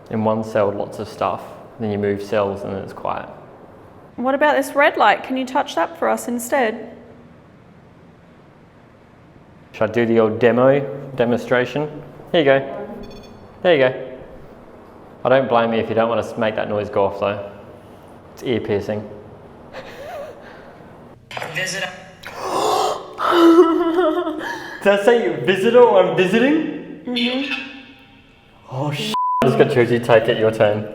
In one cell, lots of stuff. Then you move cells and then it's quiet. What about this red light? Can you touch that for us instead? Should I do the old demonstration? Here you go. There you go. I don't blame you if you don't want to make that noise go off though. It's ear piercing. Visitor. Did I say you visitor or I'm visiting? Mm-hmm. Oh shit. I just got Josie, take it, your turn.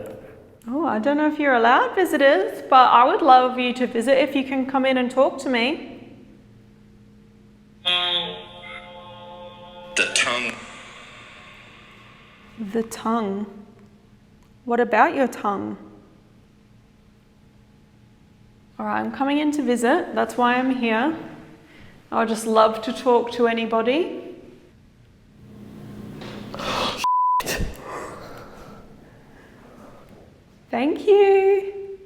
Oh, I don't know if you're allowed visitors, but I would love you to visit if you can come in and talk to me. The tongue. The tongue. What about your tongue? All right, I'm coming in to visit. That's why I'm here. I would just love to talk to anybody. Thank you.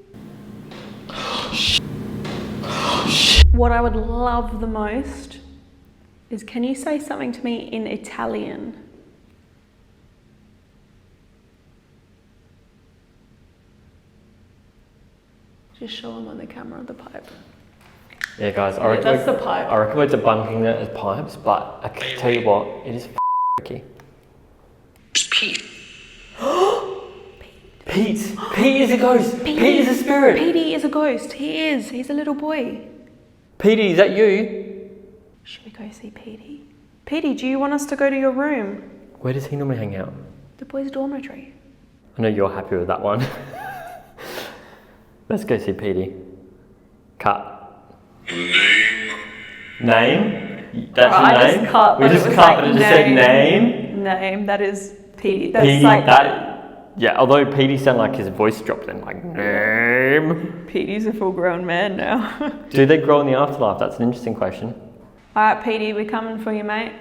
What I would love the most is, can you say something to me in Italian? Just show them on the camera the pipe. Yeah guys, I reckon that's the pipe. I reckon we're debunking it as pipes, but I can tell you what, it is tricky. It's Pete. Pete! Pete is a ghost! Pete is a spirit! Petey is a ghost. He is. He's a little boy. Petey, is that you? Should we go see Petey? Petey, do you want us to go to your room? Where does he normally hang out? The boys' dormitory. I know you're happy with that one. Let's go see Petey. Cut. Name? That's I your just name? cut, We but it just was cut, like but it just said name. Name, that is Petey. That's Petey, like, yeah, although Petey sounded like his voice dropped in, like, name. Petey's a full-grown man now. Do they grow in the afterlife? That's an interesting question. All right, Petey, we're coming for you, mate.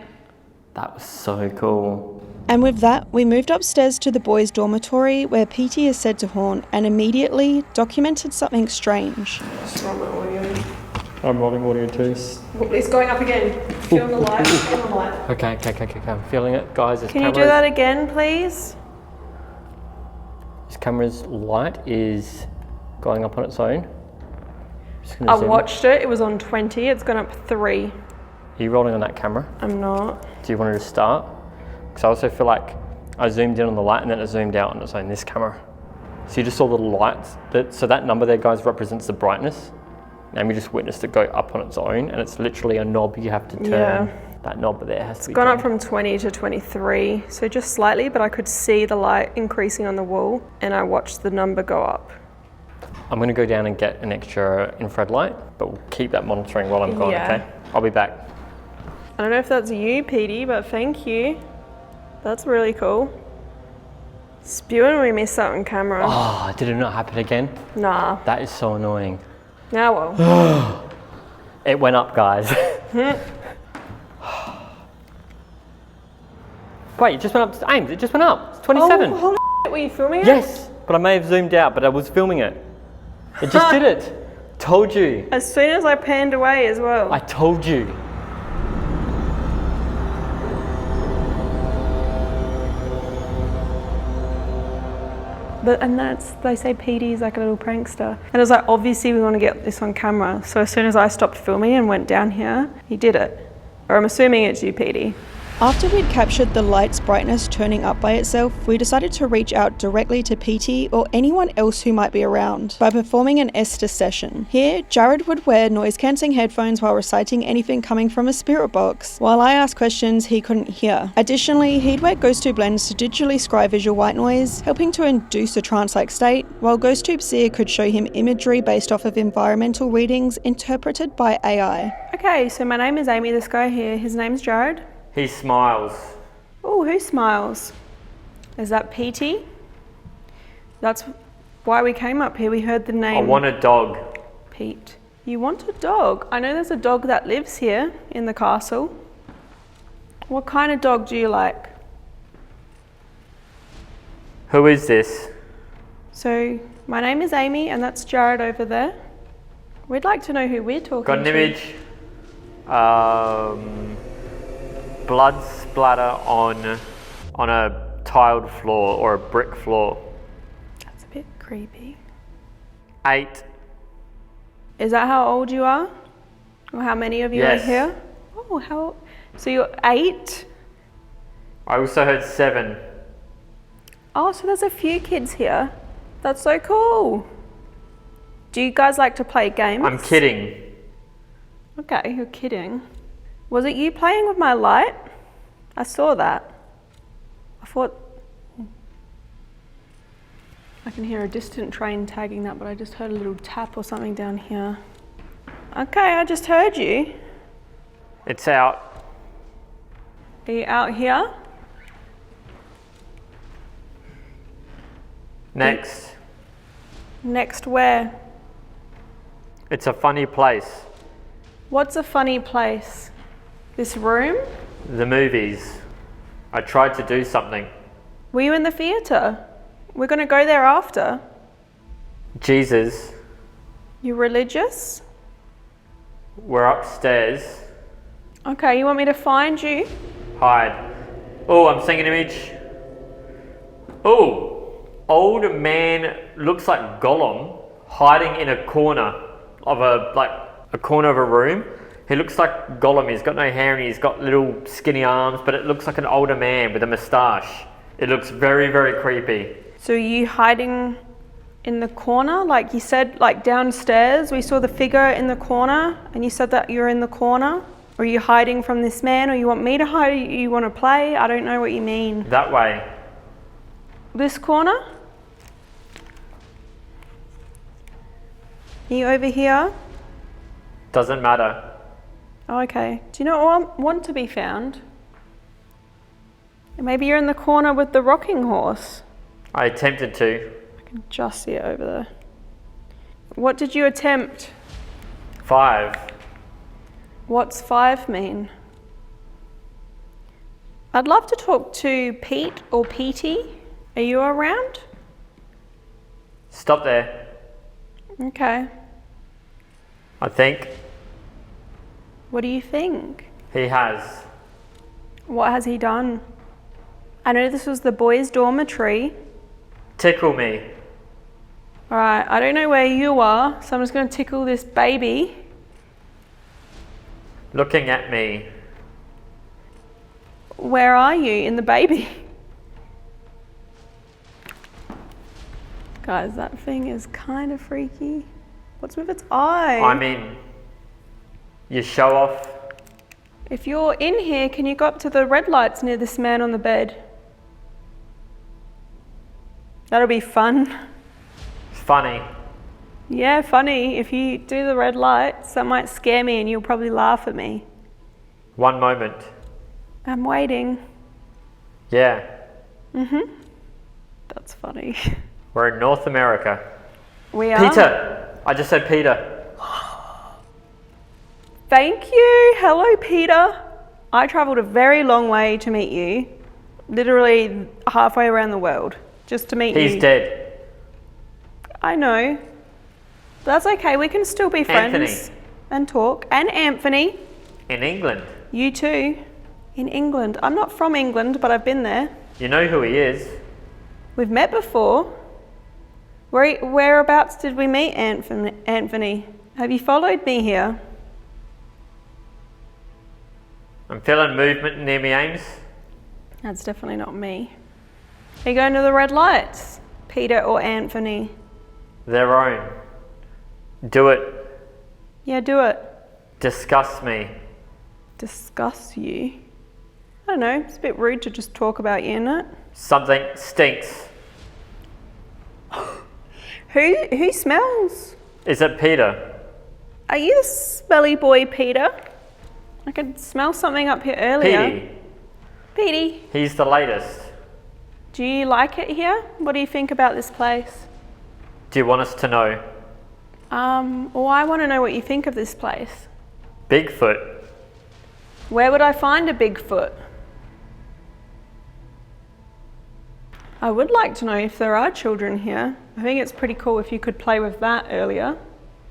That was so cool. And with that, we moved upstairs to the boys' dormitory where Petey is said to haunt, and immediately documented something strange. I'm rolling audio too. It's going up again. Feel the light. Feel the light. Okay. I'm feeling it, guys. Can you do that again, please? This camera's light is going up on its own. I watched it. It was on 20. It's gone up 3. Are you rolling on that camera? I'm not. Do you want to just start? Because I also feel like I zoomed in on the light and then it zoomed out on its own, this camera. So you just saw the lights. So that number there, guys, represents the brightness. And we just witnessed it go up on its own, and it's literally a knob you have to turn. Yeah. That knob there has to be It's gone turned. up from 20 to 23, so just slightly, but I could see the light increasing on the wall, and I watched the number go up. I'm going to go down and get an extra infrared light, but we'll keep that monitoring while I'm gone, okay? I'll be back. I don't know if that's you, Petey, but thank you. That's really cool. Spewing when we miss that on camera. Oh, did it not happen again? Nah. That is so annoying. Now well. It went up, guys. Wait, it just went up. Ames, it just went up. It's 27. Oh, holy shit, were you filming it? Yes, but I may have zoomed out, but I was filming it. It just did it. Told you. As soon as I panned away as well. I told you. And they say Petey's like a little prankster. And it was like, obviously we want to get this on camera. So as soon as I stopped filming and went down here, he did it. Or I'm assuming it's you, Petey. After we'd captured the light's brightness turning up by itself, we decided to reach out directly to PT or anyone else who might be around by performing an Esther session. Here, Jared would wear noise-cancelling headphones while reciting anything coming from a spirit box, while I asked questions he couldn't hear. Additionally, he'd wear GhostTube Lens to digitally scry visual white noise, helping to induce a trance-like state, while GhostTube Seer could show him imagery based off of environmental readings interpreted by AI. Okay, so my name is Amy, this guy here, his name's Jared. He smiles. Oh, who smiles? Is that PT? That's why we came up here. We heard the name. I want a dog. Pete. You want a dog? I know there's a dog that lives here in the castle. What kind of dog do you like? Who is this? So, my name is Amy and that's Jared over there. We'd like to know who we're talking Got an to. image. Blood splatter on a tiled floor or a brick floor. That's a bit creepy. 8. Is that how old you are? Or how many of you Yes. are here? Oh, how... So you're 8? I also heard 7. Oh, so there's a few kids here. That's so cool. Do you guys like to play games? I'm kidding. Okay, you're kidding. Was it you playing with my light? I saw that. I thought... I can hear a distant train tagging that, but I just heard a little tap or something down here. Okay, I just heard you. It's out. Are you out here? Next. Next where? It's a funny place. What's a funny place? This room? The movies. I tried to do something. Were you in the theatre? We're going to go there after. Jesus. You religious? We're upstairs. Okay, you want me to find you? Hide. Oh, I'm seeing an image. Oh, old man looks like Gollum hiding in a corner of a corner of a room. He looks like Gollum. He's got no hair and he's got little skinny arms, but it looks like an older man with a moustache. It looks very, very creepy. So are you hiding in the corner? Like you said, like downstairs, we saw the figure in the corner and you said that you're in the corner? Or are you hiding from this man, or you want me to hide, or you want to play? I don't know what you mean. That way. This corner? Are you over here? Doesn't matter. Oh, okay. Do you not want to be found? Maybe you're in the corner with the rocking horse. I attempted to. I can just see it over there. What did you attempt? 5. What's 5 mean? I'd love to talk to Pete or Petey. Are you around? Stop there. Okay. I think. What do you think? He has. What has he done? I know this was the boys' dormitory. Tickle me. Alright, I don't know where you are, so I'm just going to tickle this baby. Looking at me. Where are you in the baby? Guys, that thing is kind of freaky. What's with its eye? I mean, you show off. If you're in here, can you go up to the red lights near this man on the bed? That'll be fun. Funny. Yeah, funny. If you do the red lights, that might scare me and you'll probably laugh at me. One moment. I'm waiting. Yeah. That's funny. We're in North America. We are. Peter! I just said Peter. Thank you. Hello, Peter. I travelled a very long way to meet you. Literally halfway around the world just to meet you. He's dead. I know. But that's okay. We can still be friends. Anthony. And talk. And Anthony. In England. You too. In England. I'm not from England, but I've been there. You know who he is. We've met before. Whereabouts did we meet, Anthony? Have you followed me here? I'm feeling movement near me, Ames. That's definitely not me. Are you going to the red lights, Peter or Anthony? Their own. Do it. Yeah, do it. Disgust me. Discuss you? I don't know. It's a bit rude to just talk about you, isn't it? Something stinks. Who smells? Is it Peter? Are you the smelly boy, Peter? I could smell something up here earlier. Petey. Petey, He's the latest. do you like it here? What do you think about this place? Do you want us to know? Well, I want to know what you think of this place. Bigfoot. Where would I find a Bigfoot? I would like to know if there are children here. I think it's pretty cool if you could play with that earlier.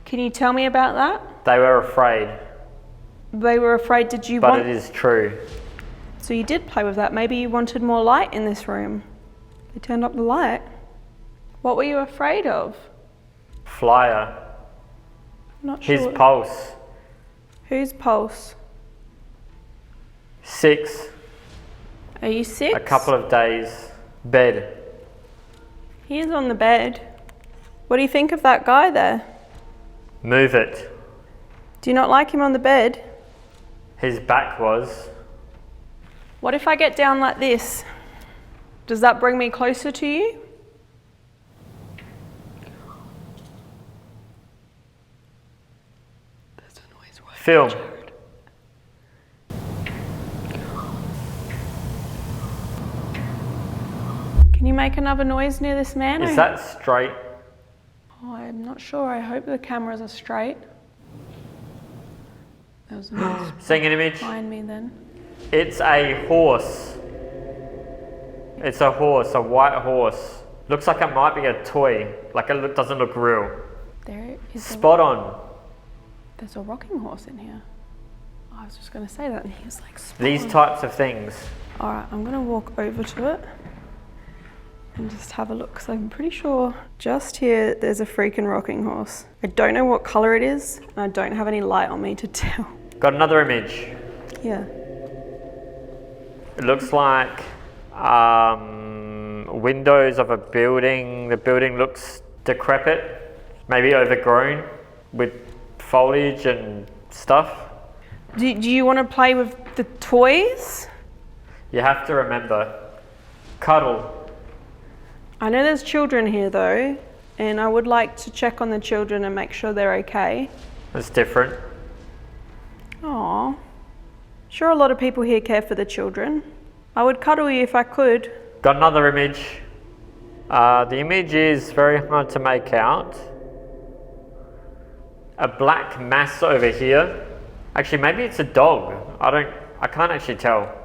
Can you tell me about that? They were afraid. They were afraid. Did you But want... it is true. So you did play with that. Maybe you wanted more light in this room. They turned up the light. What were you afraid of? Flyer. I'm not His sure. pulse. Whose pulse? 6. Are you sick? A couple of days. Bed. He is on the bed. What do you think of that guy there? Move it. Do you not like him on the bed? His back was. What if I get down like this? Does that bring me closer to you? There's a noise. Film. Can you make another noise near this man? Is that straight? Oh, I'm not sure. I hope the cameras are straight. There was a noise Seeing an image. behind me then. It's a horse. It's a horse, a white horse. Looks like it might be a toy. Like it doesn't look real. There is Spot on. there's a rocking horse in here. I was just going to say that and he was like, spot These on. types of things. Alright, I'm going to walk over to it and just have a look because I'm pretty sure just here there's a freaking rocking horse. I don't know what colour it is and I don't have any light on me to tell. Got another image. Yeah. It looks like windows of a building. The building looks decrepit, maybe overgrown with foliage and stuff. Do you want to play with the toys? You have to remember, cuddle. I know there's children here though, and I would like to check on the children and make sure they're okay. It's different. Aww. Sure, a lot of people here care for the children. I would cuddle you if I could. Got another image. The image is very hard to make out. A black mass over here. Actually, maybe it's a dog. I can't actually tell.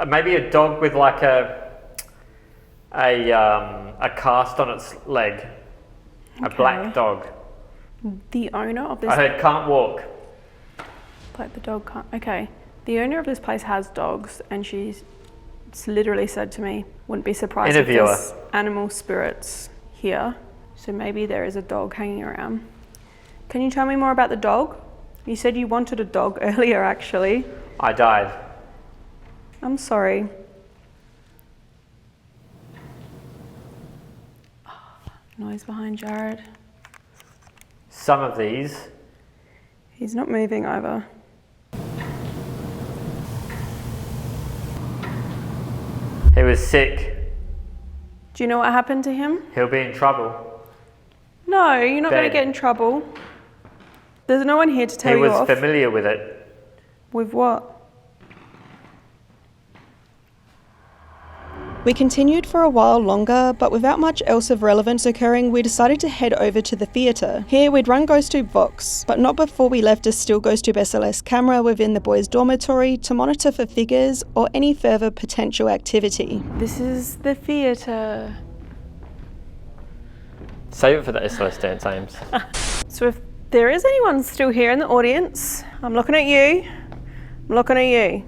Maybe a dog with like a cast on its leg. A black dog. The owner of this... I heard can't walk. Like the dog can't. Okay. The owner of this place has dogs, and she's literally said to me, wouldn't be surprised if there's animal spirits here. So maybe there is a dog hanging around. Can you tell me more about the dog? You said you wanted a dog earlier, actually. I died. I'm sorry. Oh, noise behind Jared. Some of these. He's not moving either. He was sick. Do you know what happened to him? He'll be in trouble. No, you're not going to Dead. get in trouble. There's no one here to tell He you was off. familiar with it. With what? We continued for a while longer, but without much else of relevance occurring, we decided to head over to the theatre. Here we'd run GhostTube Vox, but not before we left a still GhostTube SLS camera within the boys' dormitory to monitor for figures or any further potential activity. This is the theatre. Save it for the SLS dance, Ames. So if there is anyone still here in the audience, I'm looking at you. I'm looking at you.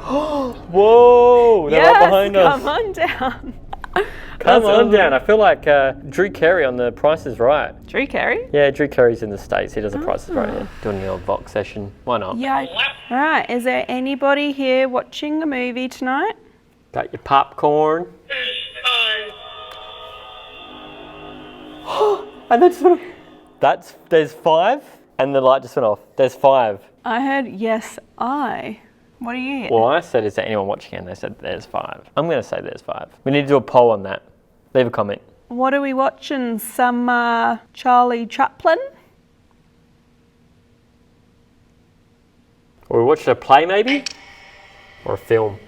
Whoa! They're right behind us. Come on down. Come on down. I feel like Drew Carey on The Price is Right. Drew Carey? Yeah, Drew Carey's in the States. He does The Price is Right. Yeah. Doing the old Vox session. Why not? Yeah. All right. Is there anybody here watching a movie tonight? Got your popcorn. And then just went off. There's 5, and the light just went off. There's 5. I heard yes, I. What do you hear? Well, I said, is there anyone watching? And they said, there's 5. I'm going to say there's 5. We need to do a poll on that. Leave a comment. What are we watching? Some Charlie Chaplin? Or we watched a play, maybe? Or a film.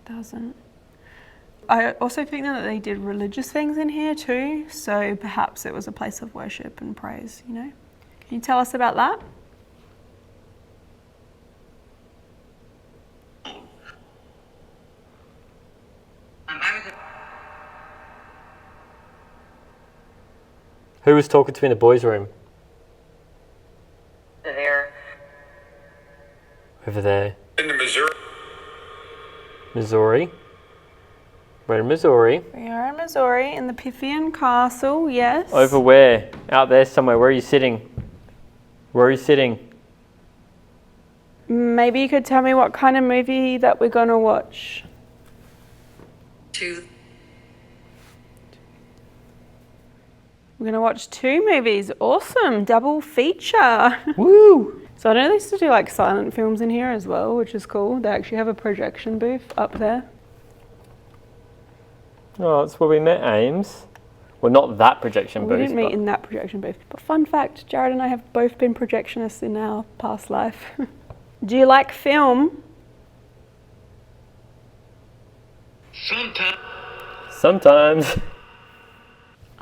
Doesn't. I also think that they did religious things in here too, so perhaps it was a place of worship and praise, you know? Can you tell us about that? Who was talking to me in the boys' room? There. Over there. In the Missouri. Missouri. We're in Missouri. We are in Missouri, in the Pythian Castle, yes. Over where? Out there somewhere. Where are you sitting? Where are you sitting? Maybe you could tell me what kind of movie that we're going to watch. 2. We're going to watch 2 movies. Awesome. Double feature. Woo! So I know they used to do like silent films in here as well, which is cool. They actually have a projection booth up there. Oh, that's where we met, Ames. Well, not that projection booth. We didn't meet in that projection booth. But fun fact, Jared and I have both been projectionists in our past life. Do you like film? Sometimes.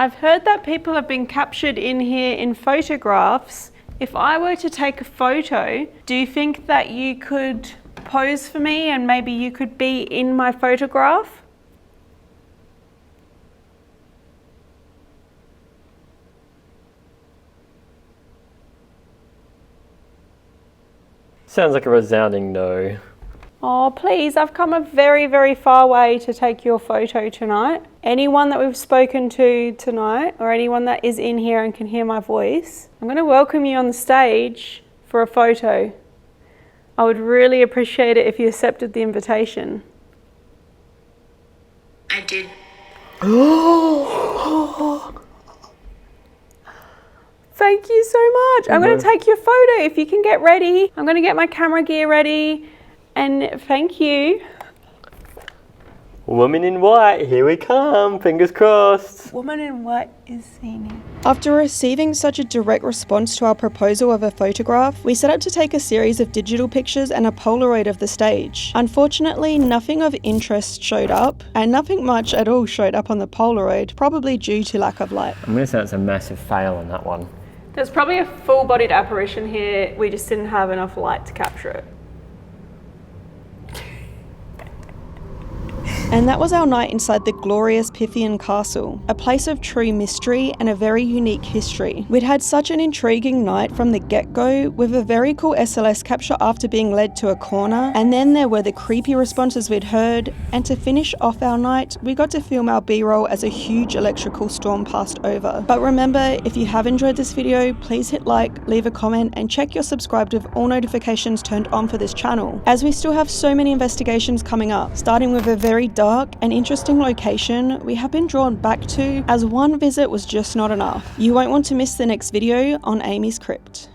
I've heard that people have been captured in here in photographs. If I were to take a photo, do you think that you could pose for me and maybe you could be in my photograph? Sounds like a resounding no. Oh, please, I've come a very, very far way to take your photo tonight. Anyone that we've spoken to tonight, or anyone that is in here and can hear my voice, I'm going to welcome you on the stage for a photo. I would really appreciate it if you accepted the invitation. I did. Thank you so much. I'm going to take your photo. If you can get ready, I'm going to get my camera gear ready. And thank you. Woman in white, here we come, fingers crossed. Woman in white is seen here. After receiving such a direct response to our proposal of a photograph, we set out to take a series of digital pictures and a Polaroid of the stage. Unfortunately, nothing of interest showed up, and nothing much at all showed up on the Polaroid, probably due to lack of light. I'm going to say that's a massive fail on that one. There's probably a full-bodied apparition here. We just didn't have enough light to capture it. And that was our night inside the glorious Pythian Castle, a place of true mystery and a very unique history. We'd had such an intriguing night from the get-go, with a very cool SLS capture after being led to a corner, and then there were the creepy responses we'd heard, and to finish off our night, we got to film our B-roll as a huge electrical storm passed over. But remember, if you have enjoyed this video, please hit like, leave a comment, and check you're subscribed with all notifications turned on for this channel, as we still have so many investigations coming up, starting with a very dark and interesting location we have been drawn back to, as one visit was just not enough. You won't want to miss the next video on AmysCrypt.